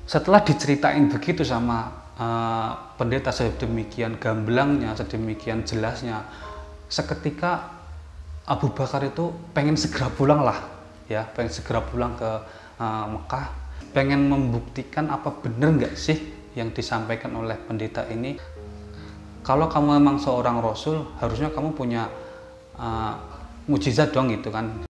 Setelah diceritain begitu sama pendeta sedemikian gamblangnya, sedemikian jelasnya, seketika Abu Bakar itu pengen segera pulang lah, ya, pengen segera pulang ke Mekah, pengen membuktikan apa bener nggak sih yang disampaikan oleh pendeta ini. Kalau kamu memang seorang rasul, harusnya kamu punya mujizat dong gitu kan.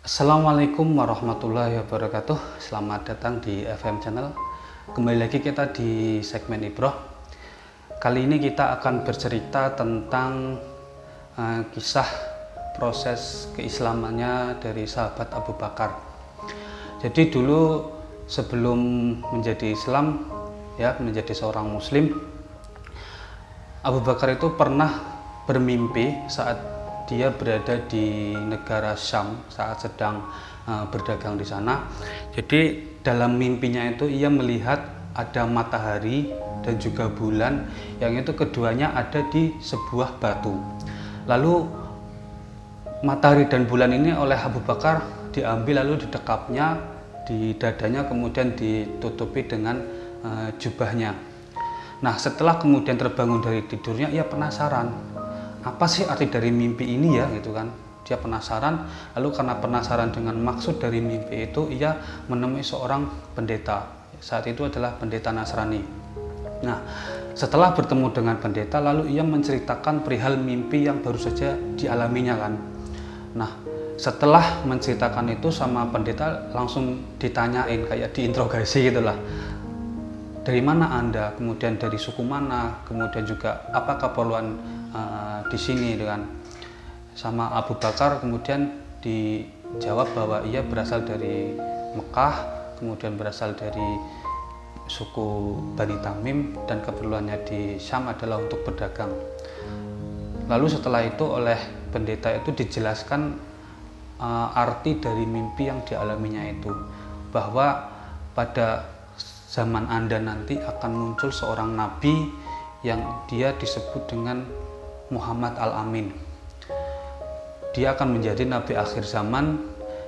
Assalamualaikum warahmatullahi wabarakatuh. Selamat datang di FM Channel. Kembali lagi kita di segmen Ibroh. Kali ini kita akan bercerita tentang kisah proses keislamannya dari sahabat Abu Bakar. Jadi dulu sebelum menjadi Islam, ya, menjadi seorang Muslim, Abu Bakar itu pernah bermimpi saat dia berada di negara Syam, saat sedang berdagang di sana. Jadi dalam mimpinya itu ia melihat ada matahari dan juga bulan, yang itu keduanya ada di sebuah batu. Lalu matahari dan bulan ini oleh Abu Bakar diambil lalu didekapnya di dadanya, kemudian ditutupi dengan jubahnya. Nah, setelah kemudian terbangun dari tidurnya, ia penasaran, apa sih arti dari mimpi ini ya, gitu kan. Dia penasaran, lalu karena penasaran dengan maksud dari mimpi itu, ia menemui seorang pendeta. Saat itu adalah pendeta Nasrani. Nah, setelah bertemu dengan pendeta, lalu ia menceritakan perihal mimpi yang baru saja dialaminya kan. Nah, setelah menceritakan itu sama pendeta, langsung ditanyain, kayak diinterogasi gitulah. Dari mana Anda, kemudian dari suku mana, kemudian juga apa keperluan di sini, dengan sama Abu Bakar kemudian dijawab bahwa ia berasal dari Mekah, kemudian berasal dari suku Bani Tamim, dan keperluannya di Syam adalah untuk berdagang. Lalu setelah itu oleh pendeta itu dijelaskan arti dari mimpi yang dialaminya itu, bahwa pada zaman Anda nanti akan muncul seorang nabi yang dia disebut dengan Muhammad Al-Amin. Dia akan menjadi nabi akhir zaman,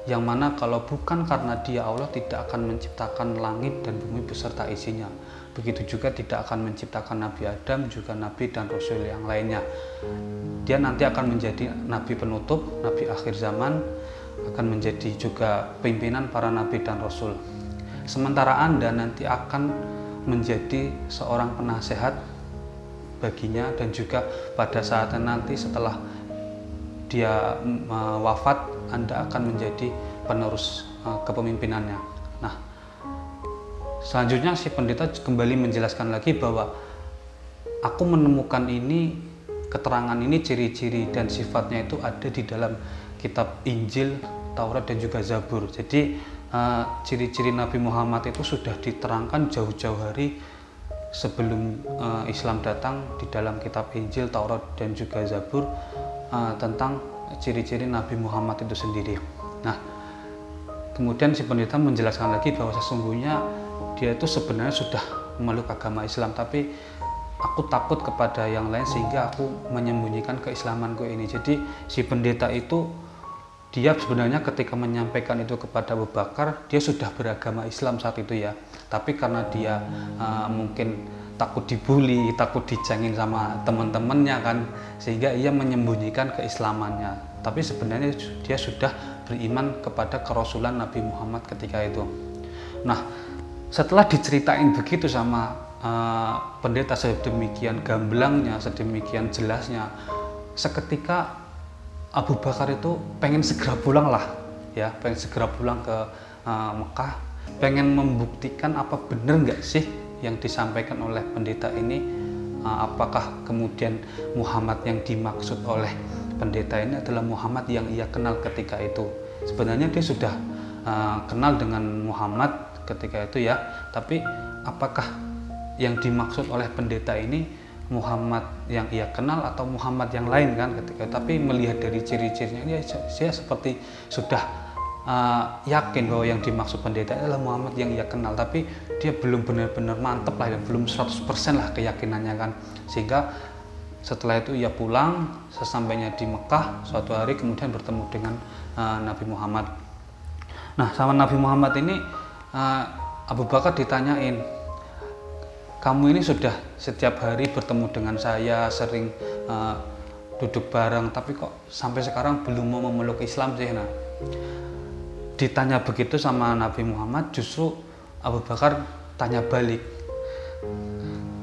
yang mana kalau bukan karena dia, Allah tidak akan menciptakan langit dan bumi beserta isinya. Begitu juga tidak akan menciptakan Nabi Adam, juga nabi dan rasul yang lainnya. Dia nanti akan menjadi nabi penutup, nabi akhir zaman, akan menjadi juga pimpinan para nabi dan rasul. Sementara Anda nanti akan menjadi seorang penasehat baginya, dan juga pada saatnya nanti setelah dia wafat, Anda akan menjadi penerus kepemimpinannya. Nah, selanjutnya si pendeta kembali menjelaskan lagi bahwa aku menemukan ini, keterangan ini, ciri-ciri dan sifatnya itu ada di dalam kitab Injil, Taurat dan juga Zabur. Jadi ciri-ciri Nabi Muhammad itu sudah diterangkan jauh-jauh hari sebelum Islam datang di dalam kitab Injil, Taurat dan juga Zabur, tentang ciri-ciri Nabi Muhammad itu sendiri. Nah, kemudian si pendeta menjelaskan lagi bahwa sesungguhnya dia itu sebenarnya sudah memeluk agama Islam, tapi aku takut kepada yang lain sehingga aku menyembunyikan keislamanku ini. Jadi si pendeta itu, dia sebenarnya ketika menyampaikan itu kepada Abu Bakar, dia sudah beragama Islam saat itu ya. Tapi karena dia mungkin takut dibully, takut dicengin sama teman-temannya kan, sehingga ia menyembunyikan keislamannya. Tapi sebenarnya dia sudah beriman kepada kerasulan Nabi Muhammad ketika itu. Nah, setelah diceritain begitu sama pendeta sedemikian gamblangnya, sedemikian jelasnya, seketika Abu Bakar itu pengen segera pulang lah, ya, pengen segera pulang ke Mekah, pengen membuktikan apa bener nggak sih yang disampaikan oleh pendeta ini. Apakah kemudian Muhammad yang dimaksud oleh pendeta ini adalah Muhammad yang ia kenal ketika itu. Sebenarnya dia sudah kenal dengan Muhammad ketika itu ya, tapi apakah yang dimaksud oleh pendeta ini Muhammad yang ia kenal atau Muhammad yang lain kan ketika, tapi melihat dari ciri-cirinya dia seperti sudah yakin bahwa yang dimaksud pendeta adalah Muhammad yang ia kenal, tapi dia belum benar-benar mantep lah, belum 100% lah keyakinannya kan. Sehingga setelah itu ia pulang, sesampainya di Mekah suatu hari kemudian bertemu dengan Nabi Muhammad. Nah, sama Nabi Muhammad ini Abu Bakar ditanyain, kamu ini sudah setiap hari bertemu dengan saya, sering duduk bareng, tapi kok sampai sekarang belum mau memeluk Islam sih? Nah, ditanya begitu sama Nabi Muhammad, justru Abu Bakar tanya balik,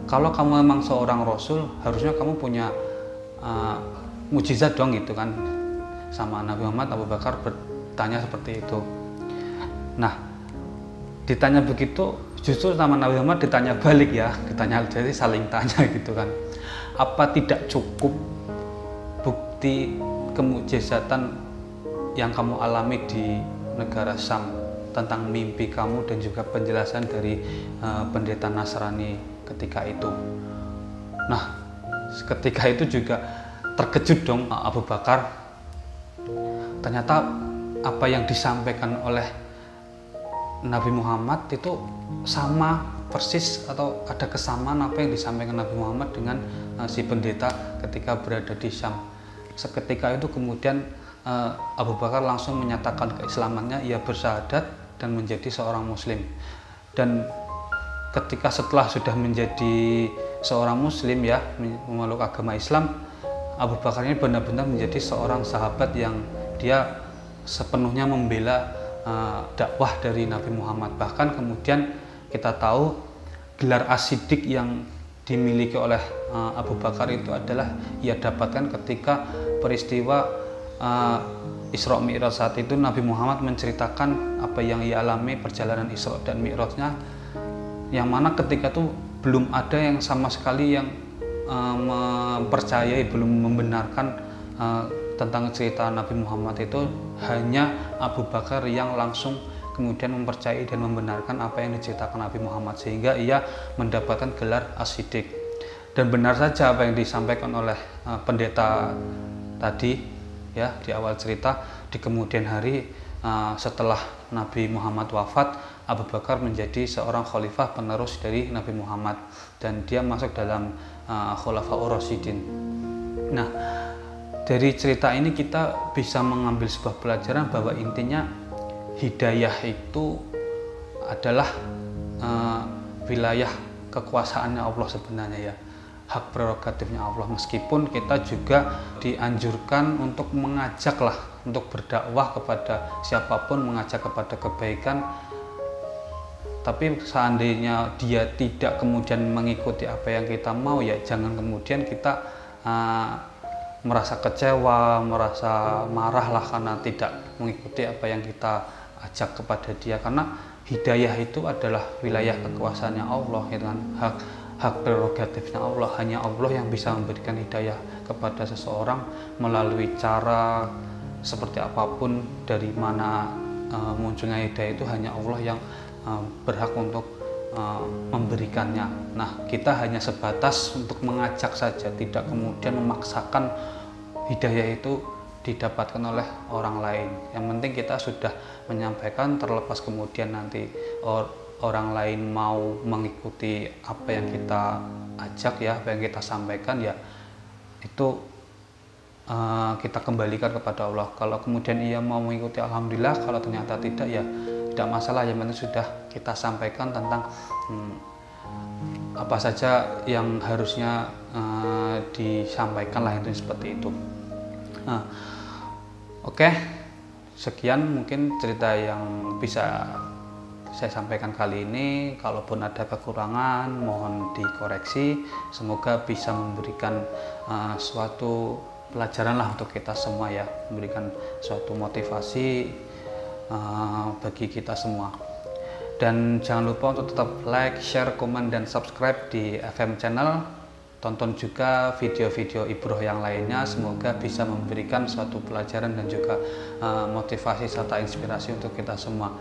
kalau kamu memang seorang Rasul, harusnya kamu punya mujizat dong gitu kan. Sama Nabi Muhammad, Abu Bakar bertanya seperti itu. Nah, ditanya begitu, justru sama Nabi Muhammad ditanya balik ya, jadi saling tanya gitu kan. Apa tidak cukup bukti kemujizatan yang kamu alami di negara Syam tentang mimpi kamu dan juga penjelasan dari pendeta Nasrani ketika itu? Nah, ketika itu juga terkejut dong Abu Bakar. Ternyata apa yang disampaikan oleh Nabi Muhammad itu sama persis, atau ada kesamaan apa yang disampaikan Nabi Muhammad dengan si pendeta ketika berada di Syam. Seketika itu kemudian Abu Bakar langsung menyatakan keislamannya, ia bersyahadat dan menjadi seorang muslim. Dan ketika setelah sudah menjadi seorang muslim ya, memeluk agama Islam, Abu Bakar ini benar-benar menjadi seorang sahabat yang dia sepenuhnya membela dakwah dari Nabi Muhammad. Bahkan kemudian kita tahu gelar As-Siddiq yang dimiliki oleh Abu Bakar itu adalah ia dapatkan ketika peristiwa Isra Mi'raj. Saat itu Nabi Muhammad menceritakan apa yang ia alami perjalanan Isra dan Mi'rajnya, yang mana ketika itu belum ada yang sama sekali yang mempercayai, belum membenarkan tentang cerita Nabi Muhammad itu. Hanya Abu Bakar yang langsung kemudian mempercayai dan membenarkan apa yang diceritakan Nabi Muhammad, sehingga ia mendapatkan gelar As-Siddiq. Dan benar saja apa yang disampaikan oleh pendeta tadi ya di awal cerita, di kemudian hari setelah Nabi Muhammad wafat, Abu Bakar menjadi seorang khalifah penerus dari Nabi Muhammad, dan dia masuk dalam Khulafaur Rasyidin. Nah, dari cerita ini kita bisa mengambil sebuah pelajaran bahwa intinya hidayah itu adalah wilayah kekuasaannya Allah sebenarnya ya, hak prerogatifnya Allah. Meskipun kita juga dianjurkan untuk mengajak lah, untuk berdakwah kepada siapapun, mengajak kepada kebaikan, tapi seandainya dia tidak kemudian mengikuti apa yang kita mau, ya jangan kemudian kita merasa kecewa, merasa marah lah karena tidak mengikuti apa yang kita ajak kepada dia. Karena hidayah itu adalah wilayah kekuasaannya Allah, gitu kan, hak prerogatifnya Allah. Hanya Allah yang bisa memberikan hidayah kepada seseorang melalui cara seperti apapun. Dari mana munculnya hidayah itu hanya Allah yang berhak untuk memberikannya. Nah, kita hanya sebatas untuk mengajak saja, tidak kemudian memaksakan hidayah itu didapatkan oleh orang lain. Yang penting kita sudah menyampaikan, terlepas kemudian nanti orang lain mau mengikuti apa yang kita ajak ya, apa yang kita sampaikan ya, itu kita kembalikan kepada Allah. Kalau kemudian ia mau mengikuti, alhamdulillah. Kalau ternyata tidak, ya tidak masalah. Yang penting sudah kita sampaikan tentang apa saja yang harusnya disampaikan lah, itu seperti itu. Oke, sekian mungkin cerita yang bisa saya sampaikan kali ini. Kalaupun ada kekurangan, mohon dikoreksi. Semoga bisa memberikan suatu pelajaran lah untuk kita semua ya, memberikan suatu motivasi bagi kita semua. Dan jangan lupa untuk tetap like, share, komen, dan subscribe di FM Channel. Tonton juga video-video Ibroh yang lainnya. Semoga bisa memberikan suatu pelajaran dan juga motivasi serta inspirasi untuk kita semua.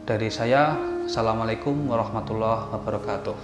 Dari saya, Assalamualaikum warahmatullahi wabarakatuh.